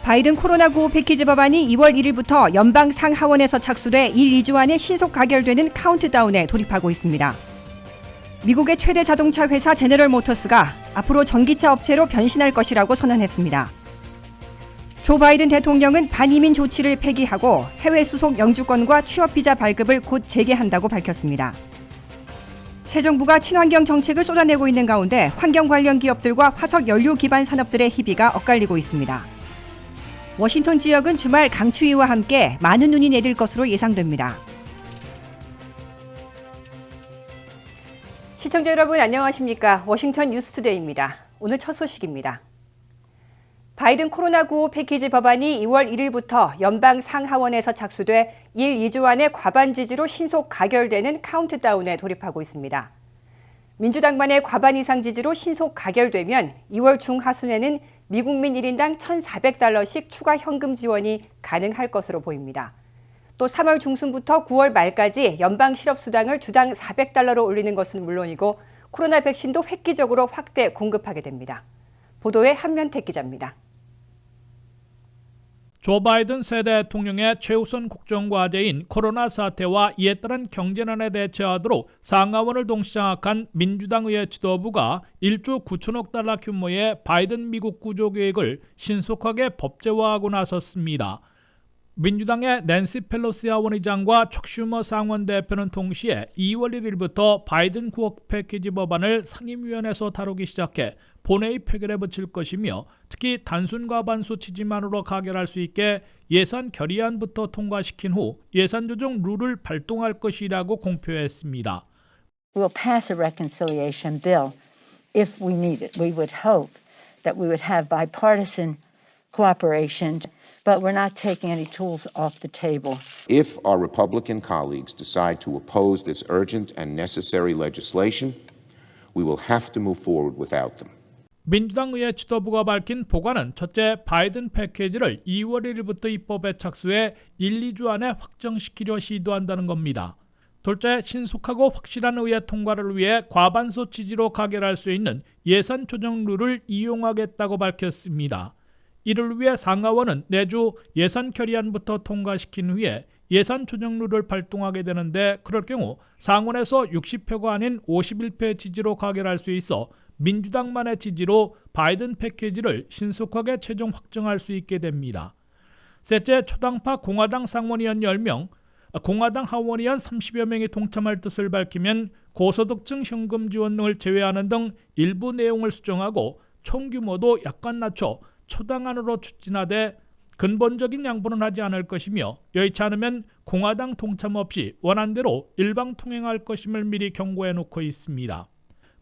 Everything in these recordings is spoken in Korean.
바이든 코로나9 패키지 법안이 2월 1일부터 연방 상하원에서 착수돼 2주 안에 신속 가결되는 카운트다운에 돌입하고 있습니다. 미국의 최대 자동차 회사 제너럴 모터스가 앞으로 전기차 업체로 변신할 것이라고 선언했습니다. 조 바이든 대통령은 반이민 조치를 폐기하고 해외 수속 영주권과 취업비자 발급을 곧 재개한다고 밝혔습니다. 새 정부가 친환경 정책을 쏟아내고 있는 가운데 환경 관련 기업들과 화석 연료 기반 산업들의 희비가 엇갈리고 있습니다. 워싱턴 지역은 주말 강추위와 함께 많은 눈이 내릴 것으로 예상됩니다. 시청자 여러분 안녕하십니까? 워싱턴 뉴스투데이입니다. 오늘 첫 소식입니다. 바이든 코로나9 패키지 법안이 2월 1일부터 연방 상하원에서 착수돼 2주 안에 과반 지지로 신속 가결되는 카운트다운에 돌입하고 있습니다. 민주당만의 과반 이상 지지로 신속 가결되면 2월 중하순에는 미국민 1인당 $1,400씩 추가 현금 지원이 가능할 것으로 보입니다. 또 3월 중순부터 9월 말까지 연방 실업수당을 주당 $400로 올리는 것은 물론이고 코로나 백신도 획기적으로 확대 공급하게 됩니다. 보도에 한면택 기자입니다. 조 바이든 새 대통령의 최우선 국정과제인 코로나 사태와 이에 따른 경제난에 대처하도록 상하원을 동시장악한 민주당 의회 지도부가 1조 9천억 달러 규모의 바이든 미국 구조계획을 신속하게 법제화하고 나섰습니다. 민주당의 낸시 펠로시 하원의장과 척 슈머 상원 대표는 동시에 2월 1일부터 바이든 9억 패키지 법안을 상임위원회에서 다루기 시작해 본회의 표결에 붙일 것이며 특히 단순 과반수 지지만으로 가결할 수 있게 예산 결의안부터 통과시킨 후 예산 조정 룰을 발동할 것이라고 공표했습니다. We'll pass a reconciliation bill if we need it. We would hope that we would have bipartisan cooperation. But we're not taking any tools off the table. If our Republican colleagues decide to oppose this urgent and necessary legislation, we will have to move forward without them. 민주당 의회 지도부가 밝힌 법안은 첫째, 바이든 패키지를 2월 1일부터 입법에 착수해 2주 안에 확정시키려 시도한다는 겁니다. 둘째, 신속하고 확실한 의회 통과를 위해 과반수 지지로 가결할 수 있는 예산 조정 룰을 이용하겠다고 밝혔습니다. 이를 위해 상하원은 내주 예산 결의안부터 통과시킨 후에 예산 조정룰을 발동하게 되는데 그럴 경우 상원에서 60표가 아닌 51표의 지지로 가결할 수 있어 민주당만의 지지로 바이든 패키지를 신속하게 최종 확정할 수 있게 됩니다. 셋째, 초당파 공화당 상원의원 10명, 공화당 하원의원 30여 명이 동참할 뜻을 밝히면 고소득층 현금 지원 등을 제외하는 등 일부 내용을 수정하고 총 규모도 약간 낮춰 초당안으로 추진하되 근본적인 양보는 하지 않을 것이며 여의치 않으면 공화당 동참 없이 원안대로 일방 통행할 것임을 미리 경고해 놓고 있습니다.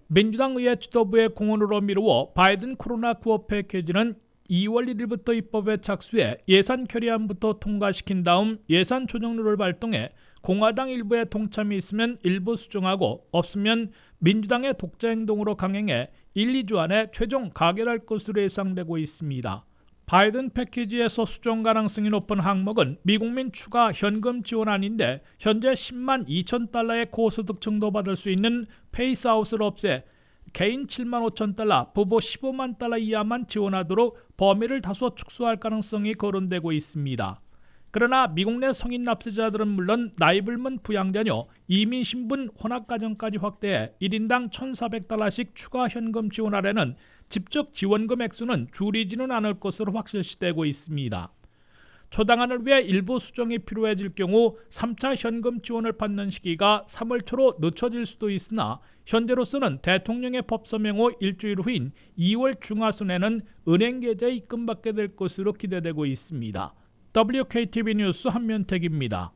민주당 의회 지도부의 공언으로 미루어 바이든 코로나9 패키지는 2월 1일부터 입법에 착수해 예산 결의안부터 통과시킨 다음 예산 조정률을 발동해 공화당 일부의 동참이 있으면 일부 수정하고 없으면 민주당의 독자 행동으로 강행해 2주 안에 최종 가결할 것으로 예상되고 있습니다. 바이든 패키지에서 수정 가능성이 높은 항목은 미국민 추가 현금 지원안인데 현재 10만 2천 달러의 고소득층도 받을 수 있는 페이스아웃을 없애 개인 7만 5천 달러, 부부 15만 달러 이하만 지원하도록 범위를 다소 축소할 가능성이 거론되고 있습니다. 그러나 미국 내 성인 납세자들은 물론 나이 불문 부양자녀, 이민 신분 혼합가정까지 확대해 1인당 $1,400씩 추가 현금 지원하려는 직접 지원금 액수는 줄이지는 않을 것으로 확실시되고 있습니다. 초당안을 위해 일부 수정이 필요해질 경우 3차 현금 지원을 받는 시기가 3월 초로 늦춰질 수도 있으나 현재로서는 대통령의 법 서명 후 일주일 후인 2월 중하순에는 은행 계좌에 입금받게 될 것으로 기대되고 있습니다. WKTV 뉴스 한면택입니다.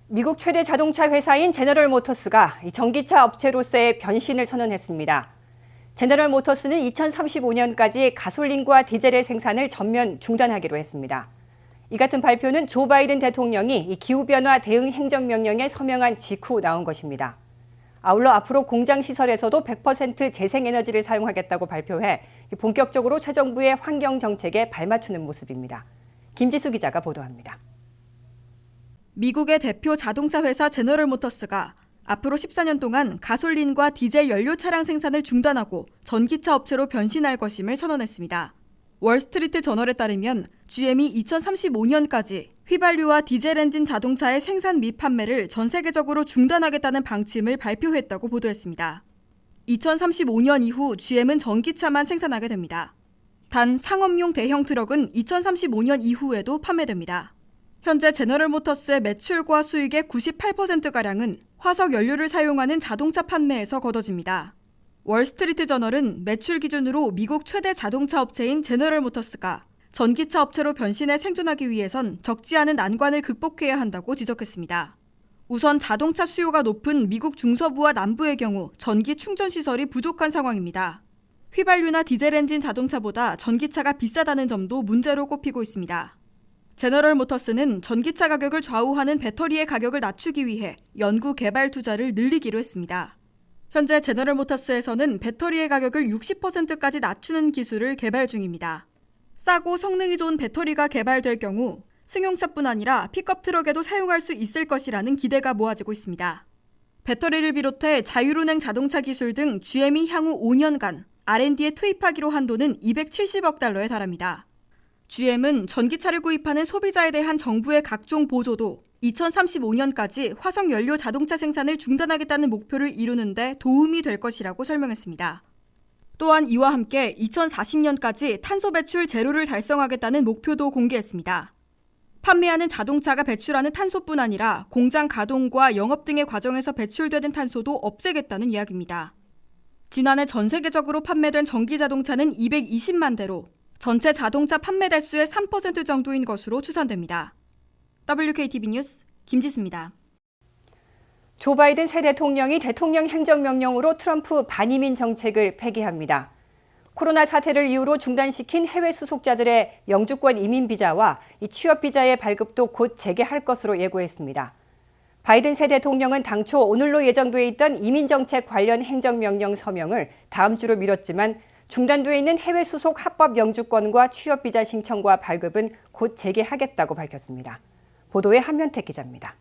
미국 최대 자동차 회사인 제너럴 모터스가 전기차 업체로서의 변신을 선언했습니다. 제너럴 모터스는 2035년까지 가솔린과 디젤의 생산을 전면 중단하기로 했습니다. 이 같은 발표는 조 바이든 대통령이 기후변화 대응 행정명령에 서명한 직후 나온 것입니다. 아울러 앞으로 공장 시설에서도 100% 재생에너지를 사용하겠다고 발표해 본격적으로 새 정부의 환경 정책에 발맞추는 모습입니다. 김지수 기자가 보도합니다. 미국의 대표 자동차 회사 제너럴 모터스가 앞으로 14년 동안 가솔린과 디젤 연료 차량 생산을 중단하고 전기차 업체로 변신할 것임을 선언했습니다. 월스트리트 저널에 따르면 GM이 2035년까지 휘발유와 디젤 엔진 자동차의 생산 및 판매를 전 세계적으로 중단하겠다는 방침을 발표했다고 보도했습니다. 2035년 이후 GM은 전기차만 생산하게 됩니다. 단 상업용 대형 트럭은 2035년 이후에도 판매됩니다. 현재 제너럴 모터스의 매출과 수익의 98%가량은 화석 연료를 사용하는 자동차 판매에서 거둬집니다. 월스트리트 저널은 매출 기준으로 미국 최대 자동차 업체인 제너럴 모터스가 전기차 업체로 변신해 생존하기 위해선 적지 않은 난관을 극복해야 한다고 지적했습니다. 우선 자동차 수요가 높은 미국 중서부와 남부의 경우 전기 충전 시설이 부족한 상황입니다. 휘발유나 디젤 엔진 자동차보다 전기차가 비싸다는 점도 문제로 꼽히고 있습니다. 제너럴 모터스는 전기차 가격을 좌우하는 배터리의 가격을 낮추기 위해 연구 개발 투자를 늘리기로 했습니다. 현재 제너럴 모터스에서는 배터리의 가격을 60%까지 낮추는 기술을 개발 중입니다. 싸고 성능이 좋은 배터리가 개발될 경우 승용차뿐 아니라 픽업 트럭에도 사용할 수 있을 것이라는 기대가 모아지고 있습니다. 배터리를 비롯해 자율운행 자동차 기술 등 GM이 향후 5년간 R&D에 투입하기로 한 돈은 270억 달러에 달합니다. GM은 전기차를 구입하는 소비자에 대한 정부의 각종 보조도 2035년까지 화석 연료 자동차 생산을 중단하겠다는 목표를 이루는 데 도움이 될 것이라고 설명했습니다. 또한 이와 함께 2040년까지 탄소 배출 제로를 달성하겠다는 목표도 공개했습니다. 판매하는 자동차가 배출하는 탄소뿐 아니라 공장 가동과 영업 등의 과정에서 배출되는 탄소도 없애겠다는 이야기입니다. 지난해 전 세계적으로 판매된 전기 자동차는 220만 대로 전체 자동차 판매 대수의 3% 정도인 것으로 추산됩니다. WKTV 뉴스 김지수입니다. 조 바이든 새 대통령이 대통령 행정명령으로 트럼프 반이민 정책을 폐기합니다. 코로나 사태를 이유로 중단시킨 해외 수속자들의 영주권 이민 비자와 취업 비자의 발급도 곧 재개할 것으로 예고했습니다. 바이든 새 대통령은 당초 오늘로 예정돼 있던 이민 정책 관련 행정명령 서명을 다음 주로 미뤘지만 중단돼 있는 해외 수속 합법 영주권과 취업 비자 신청과 발급은 곧 재개하겠다고 밝혔습니다. 보도에 한면택 기자입니다.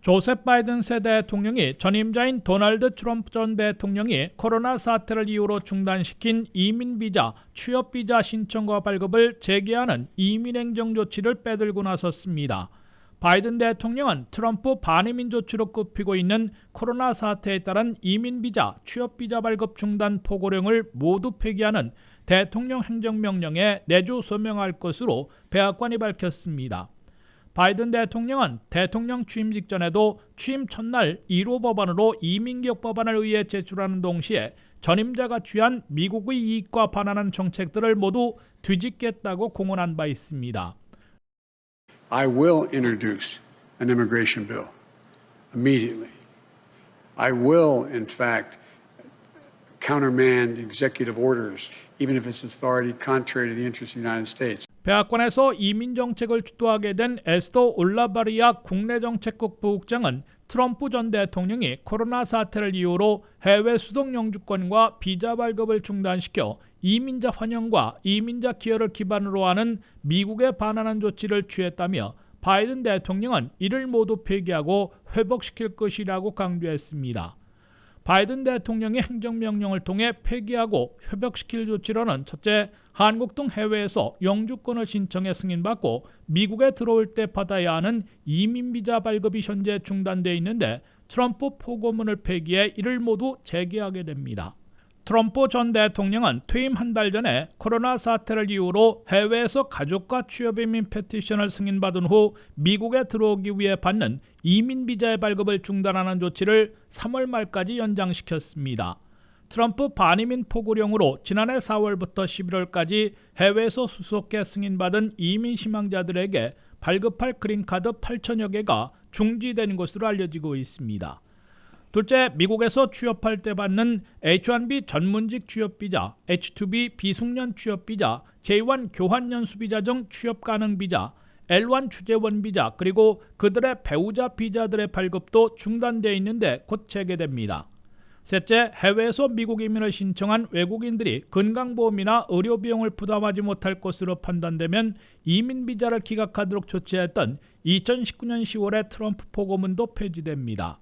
조셉 바이든 새 대통령이 전임자인 도널드 트럼프 전 대통령이 코로나 사태를 이유로 중단시킨 이민 비자, 취업 비자 신청과 발급을 재개하는 이민 행정 조치를 빼들고 나섰습니다. 바이든 대통령은 트럼프 반이민 조치로 꼽히고 있는 코로나 사태에 따른 이민 비자, 취업 비자 발급 중단 포고령을 모두 폐기하는 대통령 행정명령에 내주 서명할 것으로 백악관이 밝혔습니다. 바이든 대통령은 대통령 취임 직전에도 취임 첫날 1호 법안으로 이민개혁 법안을 의회 제출하는 동시에 전임자가 취한 미국의 이익과 반하는 정책들을 모두 뒤집겠다고 공언한 바 있습니다. I will introduce an immigration bill immediately. I will, in fact, countermand executive orders, even if its authority contrary to the interests of the United States. 백악관에서 이민 정책을 주도하게 된 에스더 올라바리아 국내정책국 부국장은 트럼프 전 대통령이 코로나 사태를 이유로 해외 수속 영주권과 비자 발급을 중단시켜 이민자 환영과 이민자 기여를 기반으로 하는 미국에 반하는 조치를 취했다며 바이든 대통령은 이를 모두 폐기하고 회복시킬 것이라고 강조했습니다. 바이든 대통령의 행정명령을 통해 폐기하고 회복시킬 조치로는 첫째, 한국 등 해외에서 영주권을 신청해 승인받고 미국에 들어올 때 받아야 하는 이민비자 발급이 현재 중단돼 있는데 트럼프 포고문을 폐기해 이를 모두 재개하게 됩니다. 트럼프 전 대통령은 퇴임 한 달 전에 코로나 사태를 이유로 해외에서 가족과 취업이민 페티션을 승인받은 후 미국에 들어오기 위해 받는 이민비자의 발급을 중단하는 조치를 3월 말까지 연장시켰습니다. 트럼프 반이민 포고령으로 지난해 4월부터 11월까지 해외에서 수속해 승인받은 이민 희망자들에게 발급할 그린카드 8천여 개가 중지된 것으로 알려지고 있습니다. 둘째, 미국에서 취업할 때 받는 H-1B 전문직 취업비자, H-2B 비숙련 취업비자, J-1 교환연수비자 등 취업 가능 비자, L-1 주재원 비자 그리고 그들의 배우자 비자들의 발급도 중단되어 있는데 곧 재개됩니다. 셋째, 해외에서 미국 이민을 신청한 외국인들이 건강보험이나 의료비용을 부담하지 못할 것으로 판단되면 이민비자를 기각하도록 조치했던 2019년 10월의 트럼프 포고문도 폐지됩니다.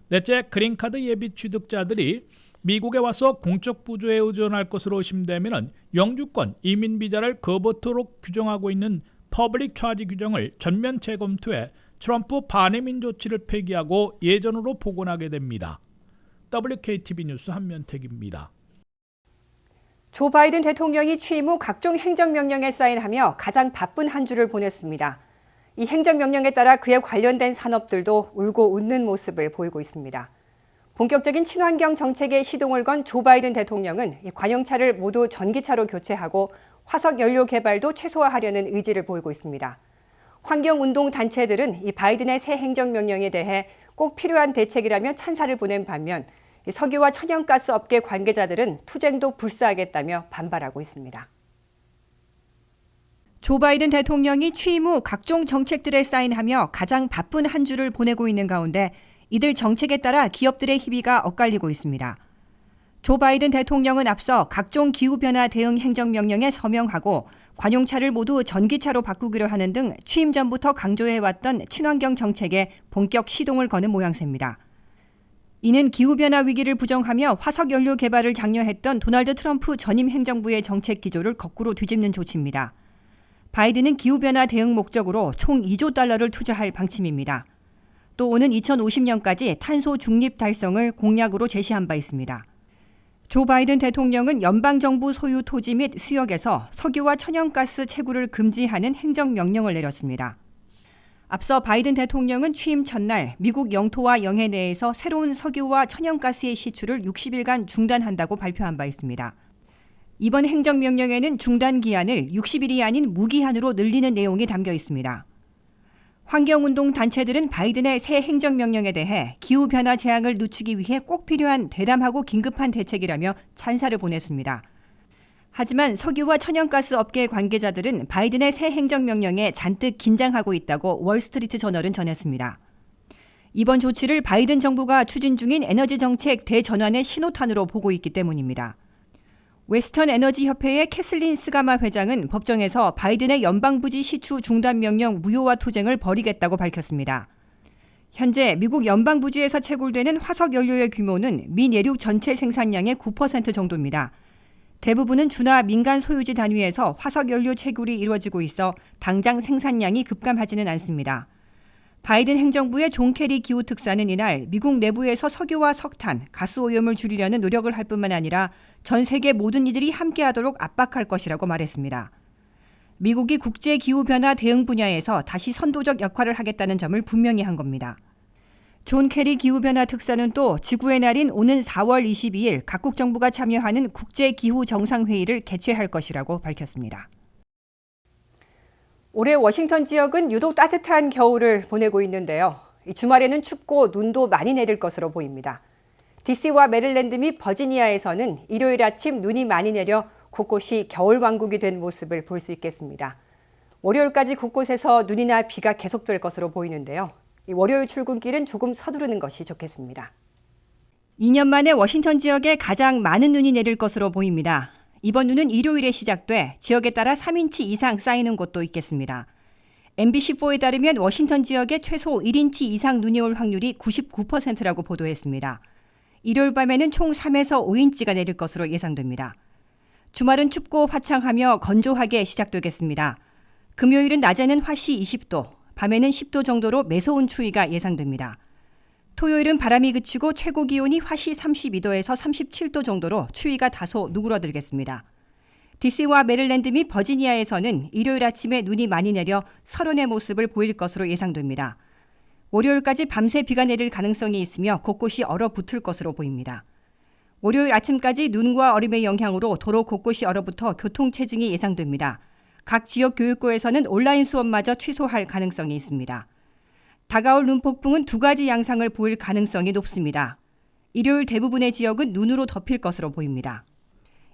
넷째, 그린카드 예비 취득자들이 미국에 와서 공적 부조에 의존할 것으로 의심되면 영주권, 이민 비자를 거부토록 규정하고 있는 퍼블릭 차지 규정을 전면 재검토해 트럼프 반移민 조치를 폐기하고 예전으로 복원하게 됩니다. WKTV 뉴스 한면택입니다. 조 바이든 대통령이 취임 후 각종 행정명령에 사인하며 가장 바쁜 한 주를 보냈습니다. 이 행정명령에 따라 그에 관련된 산업들도 울고 웃는 모습을 보이고 있습니다. 본격적인 친환경 정책에 시동을 건 조 바이든 대통령은 관용차를 모두 전기차로 교체하고 화석 연료 개발도 최소화하려는 의지를 보이고 있습니다. 환경운동 단체들은 이 바이든의 새 행정명령에 대해 꼭 필요한 대책이라며 찬사를 보낸 반면 석유와 천연가스 업계 관계자들은 투쟁도 불사하겠다며 반발하고 있습니다. 조 바이든 대통령이 취임 후 각종 정책들에 사인하며 가장 바쁜 한 주를 보내고 있는 가운데 이들 정책에 따라 기업들의 희비가 엇갈리고 있습니다. 조 바이든 대통령은 앞서 각종 기후변화 대응 행정명령에 서명하고 관용차를 모두 전기차로 바꾸기로 하는 등 취임 전부터 강조해왔던 친환경 정책에 본격 시동을 거는 모양새입니다. 이는 기후변화 위기를 부정하며 화석연료 개발을 장려했던 도널드 트럼프 전임 행정부의 정책 기조를 거꾸로 뒤집는 조치입니다. 바이든은 기후변화 대응 목적으로 총 2조 달러를 투자할 방침입니다. 또 오는 2050년까지 탄소 중립 달성을 공약으로 제시한 바 있습니다. 조 바이든 대통령은 연방정부 소유 토지 및 수역에서 석유와 천연가스 채굴을 금지하는 행정명령을 내렸습니다. 앞서 바이든 대통령은 취임 첫날 미국 영토와 영해 내에서 새로운 석유와 천연가스의 시출을 60일간 중단한다고 발표한 바 있습니다. 이번 행정명령에는 중단 기한을 60일이 아닌 무기한으로 늘리는 내용이 담겨 있습니다. 환경운동 단체들은 바이든의 새 행정명령에 대해 기후변화 재앙을 늦추기 위해 꼭 필요한 대담하고 긴급한 대책이라며 찬사를 보냈습니다. 하지만 석유와 천연가스 업계 관계자들은 바이든의 새 행정명령에 잔뜩 긴장하고 있다고 월스트리트 저널은 전했습니다. 이번 조치를 바이든 정부가 추진 중인 에너지 정책 대전환의 신호탄으로 보고 있기 때문입니다. 웨스턴 에너지 협회의 캐슬린 스가마 회장은 법정에서 바이든의 연방부지 시추 중단 명령 무효화 투쟁을 벌이겠다고 밝혔습니다. 현재 미국 연방부지에서 채굴되는 화석연료의 규모는 미 내륙 전체 생산량의 9% 정도입니다. 대부분은 주나 민간 소유지 단위에서 화석연료 채굴이 이루어지고 있어 당장 생산량이 급감하지는 않습니다. 바이든 행정부의 존 케리 기후특사는 이날 미국 내부에서 석유와 석탄, 가스오염을 줄이려는 노력을 할 뿐만 아니라 전 세계 모든 이들이 함께하도록 압박할 것이라고 말했습니다. 미국이 국제기후변화 대응 분야에서 다시 선도적 역할을 하겠다는 점을 분명히 한 겁니다. 존 케리 기후변화 특사는 또 지구의 날인 오는 4월 22일 각국 정부가 참여하는 국제기후정상회의를 개최할 것이라고 밝혔습니다. 올해 워싱턴 지역은 유독 따뜻한 겨울을 보내고 있는데요. 주말에는 춥고 눈도 많이 내릴 것으로 보입니다. DC와 메릴랜드 및 버지니아에서는 일요일 아침 눈이 많이 내려 곳곳이 겨울왕국이 된 모습을 볼 수 있겠습니다. 월요일까지 곳곳에서 눈이나 비가 계속될 것으로 보이는데요. 월요일 출근길은 조금 서두르는 것이 좋겠습니다. 2년 만에 워싱턴 지역에 가장 많은 눈이 내릴 것으로 보입니다. 이번 눈은 일요일에 시작돼 지역에 따라 3인치 이상 쌓이는 곳도 있겠습니다. MBC4에 따르면 워싱턴 지역에 최소 1인치 이상 눈이 올 확률이 99%라고 보도했습니다. 일요일 밤에는 총 3에서 5인치가 내릴 것으로 예상됩니다. 주말은 춥고 화창하며 건조하게 시작되겠습니다. 금요일은 낮에는 화씨 20도, 밤에는 10도 정도로 매서운 추위가 예상됩니다. 토요일은 바람이 그치고 최고 기온이 화씨 32도에서 37도 정도로 추위가 다소 누그러들겠습니다. DC와 메릴랜드 및 버지니아에서는 일요일 아침에 눈이 많이 내려 설원의 모습을 보일 것으로 예상됩니다. 월요일까지 밤새 비가 내릴 가능성이 있으며 곳곳이 얼어붙을 것으로 보입니다. 월요일 아침까지 눈과 얼음의 영향으로 도로 곳곳이 얼어붙어 교통체증이 예상됩니다. 각 지역 교육고에서는 온라인 수업마저 취소할 가능성이 있습니다. 다가올 눈폭풍은 두 가지 양상을 보일 가능성이 높습니다. 일요일 대부분의 지역은 눈으로 덮일 것으로 보입니다.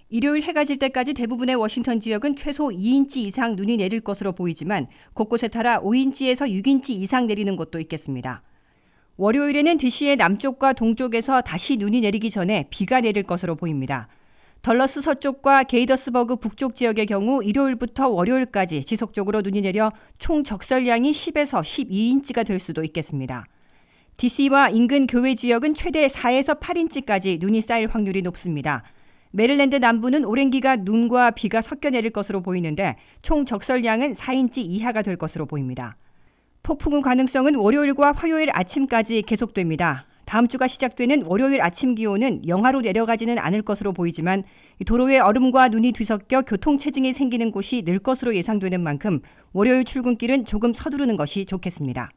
일요일 해가 질 때까지 대부분의 워싱턴 지역은 최소 2인치 이상 눈이 내릴 것으로 보이지만 곳곳에 따라 5인치에서 6인치 이상 내리는 곳도 있겠습니다. 월요일에는 DC의 남쪽과 동쪽에서 다시 눈이 내리기 전에 비가 내릴 것으로 보입니다. 덜러스 서쪽과 게이더스버그 북쪽 지역의 경우 일요일부터 월요일까지 지속적으로 눈이 내려 총 적설량이 10에서 12인치가 될 수도 있겠습니다. DC와 인근 교외 지역은 최대 4에서 8인치까지 눈이 쌓일 확률이 높습니다. 메릴랜드 남부는 오랜 기간 눈과 비가 섞여 내릴 것으로 보이는데 총 적설량은 4인치 이하가 될 것으로 보입니다. 폭풍우 가능성은 월요일과 화요일 아침까지 계속됩니다. 다음 주가 시작되는 월요일 아침 기온은 영하로 내려가지는 않을 것으로 보이지만 도로에 얼음과 눈이 뒤섞여 교통체증이 생기는 곳이 늘 것으로 예상되는 만큼 월요일 출근길은 조금 서두르는 것이 좋겠습니다.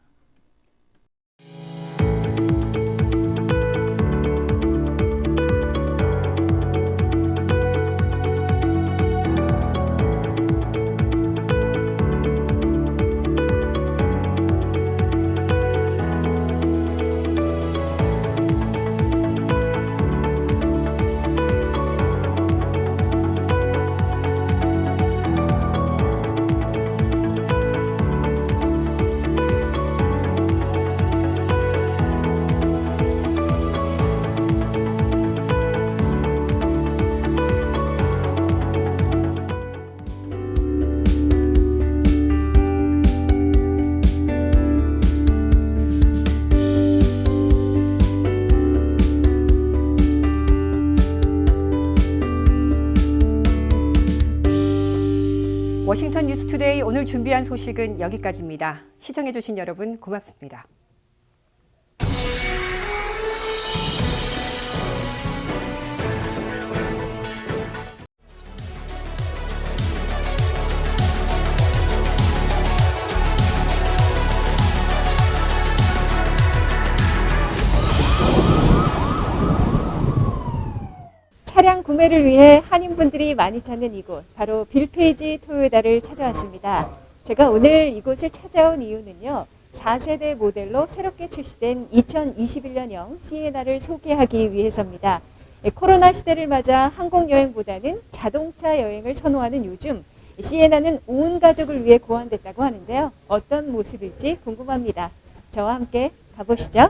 워싱턴 뉴스투데이 오늘 준비한 소식은 여기까지입니다. 시청해주신 여러분 고맙습니다. 차량 구매를 위해 한인분들이 많이 찾는 이곳, 바로 빌페이지 토요다를 찾아왔습니다. 제가 오늘 이곳을 찾아온 이유는요, 4세대 모델로 새롭게 출시된 2021년형 시에나를 소개하기 위해서입니다. 코로나 시대를 맞아 항공여행보다는 자동차 여행을 선호하는 요즘, 시에나는 온 가족을 위해 고안됐다고 하는데요. 어떤 모습일지 궁금합니다. 저와 함께 가보시죠.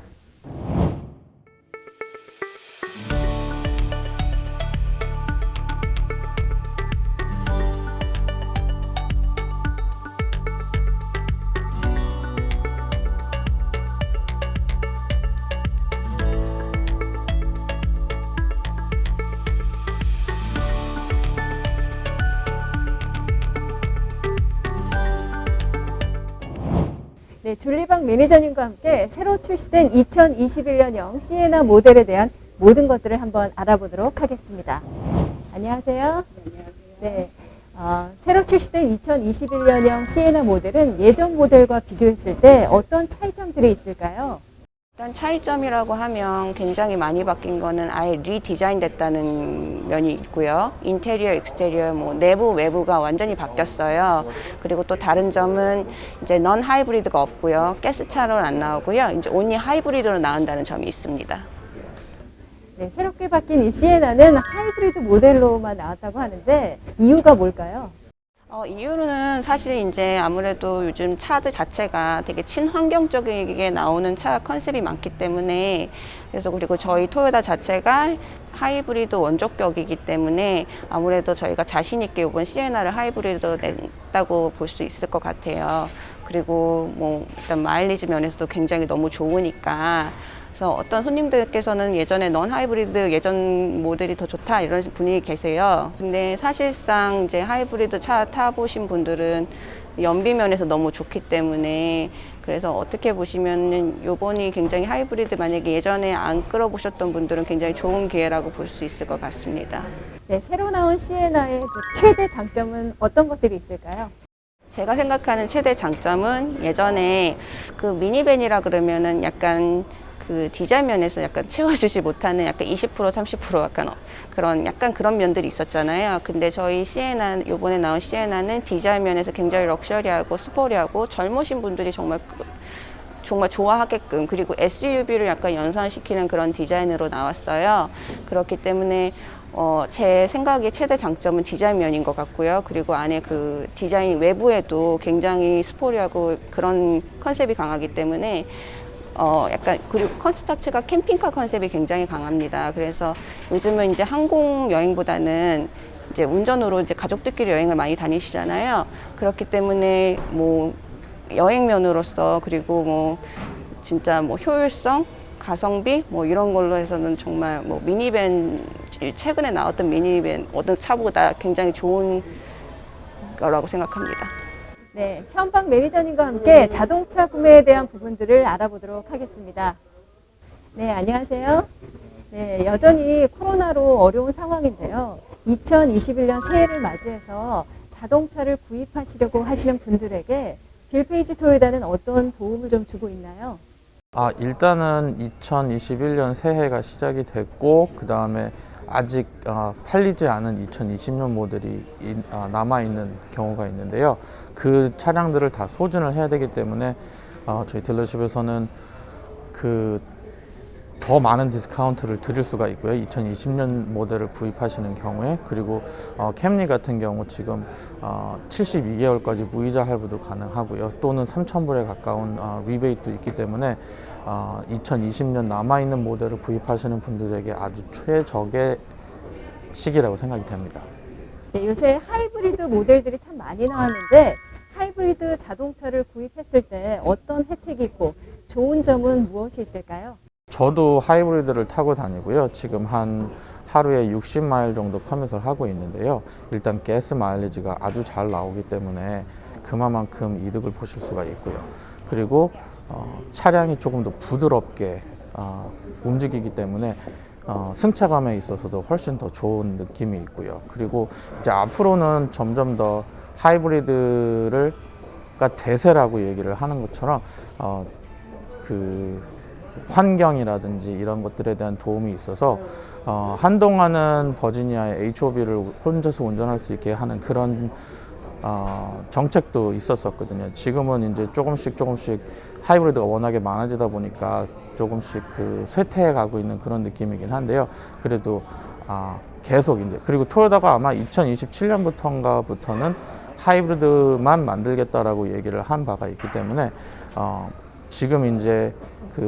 네, 줄리박 매니저님과 함께 새로 출시된 2021년형 시에나 모델에 대한 모든 것들을 한번 알아보도록 하겠습니다. 안녕하세요. 네, 새로 출시된 2021년형 시에나 모델은 예전 모델과 비교했을 때 어떤 차이점들이 있을까요? 일단 차이점이라고 하면 굉장히 많이 바뀐 거는 아예 리디자인 됐다는 면이 있고요. 인테리어, 익스테리어, 뭐 내부, 외부가 완전히 바뀌었어요. 그리고 또 다른 점은 이제 넌 하이브리드가 없고요. 가스차로는 안 나오고요. 이제 온리 하이브리드로 나온다는 점이 있습니다. 네, 새롭게 바뀐 이 시에나는 하이브리드 모델로만 나왔다고 하는데 이유가 뭘까요? 이유는 사실 이제 아무래도 요즘 차들 자체가 되게 친환경적이게 나오는 차 컨셉이 많기 때문에, 그래서 그리고 저희 토요타 자체가 하이브리드 원조격이기 때문에 아무래도 저희가 자신 있게 이번 시에나를 하이브리드로 냈다고 볼 수 있을 것 같아요. 그리고 뭐 일단 마일리지 면에서도 굉장히 너무 좋으니까. 그래서 어떤 손님들께서는 예전에 넌 하이브리드 예전 모델이 더 좋다 이런 분이 계세요. 근데 사실상 이제 하이브리드 차 타보신 분들은 연비 면에서 너무 좋기 때문에, 그래서 어떻게 보시면은 요번이 굉장히 하이브리드 만약에 예전에 안 끌어보셨던 분들은 굉장히 좋은 기회라고 볼 수 있을 것 같습니다. 네, 새로 나온 시에나의 최대 장점은 어떤 것들이 있을까요? 제가 생각하는 최대 장점은 예전에 그 미니밴이라 그러면은 약간 그 디자인 면에서 약간 채워주지 못하는 약간 20% 30% 약간 그런 면들이 있었잖아요. 근데 저희 시에나 요번에 나온 시에나는 디자인 면에서 굉장히 럭셔리하고 스포리하고 젊으신 분들이 정말 좋아하게끔, 그리고 SUV를 약간 연상시키는 그런 디자인으로 나왔어요. 그렇기 때문에 제 생각에 최대 장점은 디자인 면인 것 같고요. 그리고 안에 그 디자인 외부에도 굉장히 스포리하고 그런 컨셉이 강하기 때문에 약간, 그리고 컨셉 자체가 캠핑카 컨셉이 굉장히 강합니다. 그래서 요즘은 이제 항공 여행보다는 이제 운전으로 이제 가족들끼리 여행을 많이 다니시잖아요. 그렇기 때문에 뭐 여행면으로서, 그리고 뭐 진짜 뭐 효율성, 가성비 뭐 이런 걸로 해서는 정말 뭐 미니밴 최근에 나왔던 미니밴 어떤 차보다 굉장히 좋은 거라고 생각합니다. 네, 션박 매니저님과 함께 자동차 구매에 대한 부분들을 알아보도록 하겠습니다. 네, 안녕하세요. 네, 여전히 코로나로 어려운 상황인데요. 2021년 새해를 맞이해서 자동차를 구입하시려고 하시는 분들에게 빌페이지 토요다는 어떤 도움을 좀 주고 있나요? 일단은 2021년 새해가 시작이 됐고 그 다음에 아직 팔리지 않은 2020년 모델이 남아있는 경우가 있는데요. 그 차량들을 다 소진을 해야 되기 때문에 저희 딜러십에서는 더 많은 디스카운트를 드릴 수가 있고요. 2020년 모델을 구입하시는 경우에. 그리고 캠리 같은 경우 지금 72개월까지 무이자 할부도 가능하고요. 또는 3,000불에 가까운 리베이트도 있기 때문에 2020년 남아있는 모델을 구입하시는 분들에게 아주 최적의 시기라고 생각이 됩니다. 네, 요새 하이브리드 모델들이 참 많이 나왔는데 하이브리드 자동차를 구입했을 때 어떤 혜택이 있고 좋은 점은 무엇이 있을까요? 저도 하이브리드를 타고 다니고요. 지금 하루에 60마일 정도 커밋을 하고 있는데요. 일단 가스 마일리지가 아주 잘 나오기 때문에 그만큼 이득을 보실 수가 있고요. 그리고 차량이 조금 더 부드럽게 움직이기 때문에 승차감에 있어서도 훨씬 더 좋은 느낌이 있고요. 그리고 이제 앞으로는 점점 더 하이브리드가 대세라고 얘기를 하는 것처럼 환경이라든지 이런 것들에 대한 도움이 있어서 한동안은 버지니아의 HOV를 혼자서 운전할 수 있게 하는 그런 정책도 있었었거든요. 지금은 이제 조금씩 하이브리드가 워낙에 많아지다 보니까 조금씩 쇠퇴해 가고 있는 그런 느낌이긴 한데요. 그래도 계속 이제 그리고 토요타가 아마 2027년부터는 하이브리드만 만들겠다라고 얘기를 한 바가 있기 때문에 지금 이제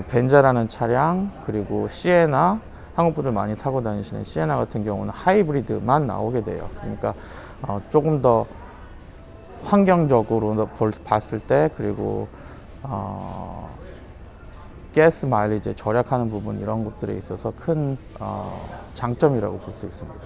벤자라는 차량 그리고 시에나 한국 분들 많이 타고 다니시는 시에나 같은 경우는 하이브리드만 나오게 돼요. 그러니까 조금 더 환경적으로 봤을 때 그리고 가스 마일리지 절약하는 부분 이런 것들에 있어서 큰 장점이라고 볼 수 있습니다.